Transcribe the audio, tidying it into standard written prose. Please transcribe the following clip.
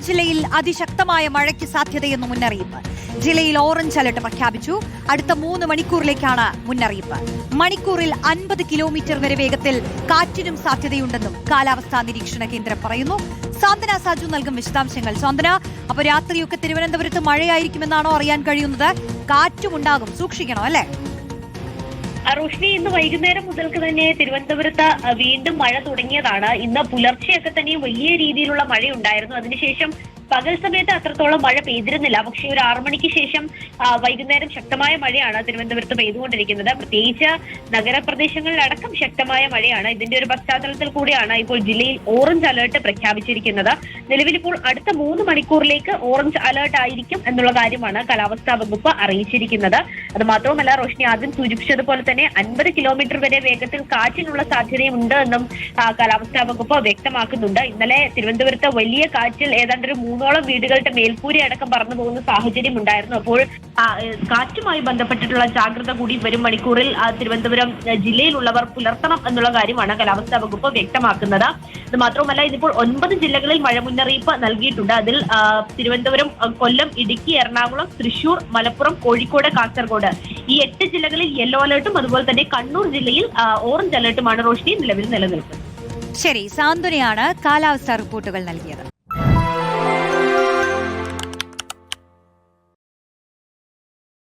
ജില്ലയിൽ അതിശക്തമായ മഴയ്ക്ക് സാധ്യതയെന്ന് മുന്നറിയിപ്പ്. ജില്ലയിൽ ഓറഞ്ച് അലർട്ട് പ്രഖ്യാപിച്ചു. അടുത്ത 3 മണിക്കൂറിലേക്കാണ് മുന്നറിയിപ്പ്. മണിക്കൂറിൽ 50 കിലോമീറ്റർ വരെ വേഗത്തിൽ കാറ്റിനും സാധ്യതയുണ്ടെന്നും കാലാവസ്ഥാ നിരീക്ഷണ കേന്ദ്രം പറയുന്നു. സാന്ത്വന സാജു നൽകും വിശദാംശങ്ങൾ. സാന്ത്വന, അപ്പോൾ രാത്രിയൊക്കെ തിരുവനന്തപുരത്ത് മഴയായിരിക്കുമെന്നാണോ അറിയാൻ കഴിയുന്നത്? കാറ്റും ഉണ്ടാകും, സൂക്ഷിക്കണം അല്ലേ? റോഷ്നി, ഇന്ന് വൈകുന്നേരം മുതൽക്ക് തന്നെ തിരുവനന്തപുരത്ത് വീണ്ടും മഴ തുടങ്ങിയതാണ്. ഇന്ന് പുലർച്ചെയൊക്കെ തന്നെ വലിയ രീതിയിലുള്ള മഴയുണ്ടായിരുന്നു. അതിനുശേഷം പകൽ സമയത്ത് അത്രത്തോളം മഴ പെയ്തിരുന്നില്ല. പക്ഷേ ഒരു 6 മണിക്ക് ശേഷം വൈകുന്നേരം ശക്തമായ മഴയാണ് തിരുവനന്തപുരത്ത് പെയ്തുകൊണ്ടിരിക്കുന്നത്. പ്രത്യേകിച്ച് നഗരപ്രദേശങ്ങളിലടക്കം ശക്തമായ മഴയാണ്. ഇതിന്റെ ഒരു പശ്ചാത്തലത്തിൽ കൂടിയാണ് ഇപ്പോൾ ജില്ലയിൽ ഓറഞ്ച് അലേർട്ട് പ്രഖ്യാപിച്ചിരിക്കുന്നത്. നിലവിലിപ്പോൾ അടുത്ത 3 മണിക്കൂറിലേക്ക് ഓറഞ്ച് അലേർട്ട് ആയിരിക്കും എന്നുള്ള കാര്യമാണ് കാലാവസ്ഥാ വകുപ്പ് അറിയിച്ചിരിക്കുന്നത്. അത് മാത്രവുമല്ല റോഷ്നി, ആദ്യം സൂചിപ്പിച്ചതുപോലെ തന്നെ 50 കിലോമീറ്റർ വരെ വേഗത്തിൽ കാറ്റിനുള്ള സാധ്യതയുണ്ട് എന്നും കാലാവസ്ഥാ വകുപ്പ് വ്യക്തമാക്കുന്നുണ്ട്. ഇന്നലെ തിരുവനന്തപുരത്ത് വലിയ കാറ്റിൽ ഏതാണ്ട് 3ഓളം വീടുകളുടെ മേൽക്കൂര അടക്കം പറന്നു പോകുന്ന സാഹചര്യം ഉണ്ടായിരുന്നു. അപ്പോൾ കാറ്റുമായി ബന്ധപ്പെട്ടിട്ടുള്ള ജാഗ്രത കൂടി വരും മണിക്കൂറിൽ തിരുവനന്തപുരം ജില്ലയിലുള്ളവർ പുലർത്തണം എന്നുള്ള കാര്യമാണ് കാലാവസ്ഥാ വകുപ്പ് വ്യക്തമാക്കുന്നത്. ഇത് മാത്രമല്ല, ഇതിപ്പോൾ 9 ജില്ലകളിൽ മഴ മുന്നറിയിപ്പ് നൽകിയിട്ടുണ്ട്. അതിൽ തിരുവനന്തപുരം, കൊല്ലം, ഇടുക്കി, എറണാകുളം, തൃശൂർ, മലപ്പുറം, കോഴിക്കോട്, കാസർഗോഡ് ഈ 8 ജില്ലകളിൽ യെല്ലോ അലർട്ടും അതുപോലെ തന്നെ കണ്ണൂർ ജില്ലയിൽ ഓറഞ്ച് അലർട്ടുമാണ് റോഷ്നി നിലവിൽ നിലനിൽക്കുന്നത്. ശരി, സാന്ത്വനയാണ് കാലാവസ്ഥാ റിപ്പോർട്ടുകൾ നൽകിയത്.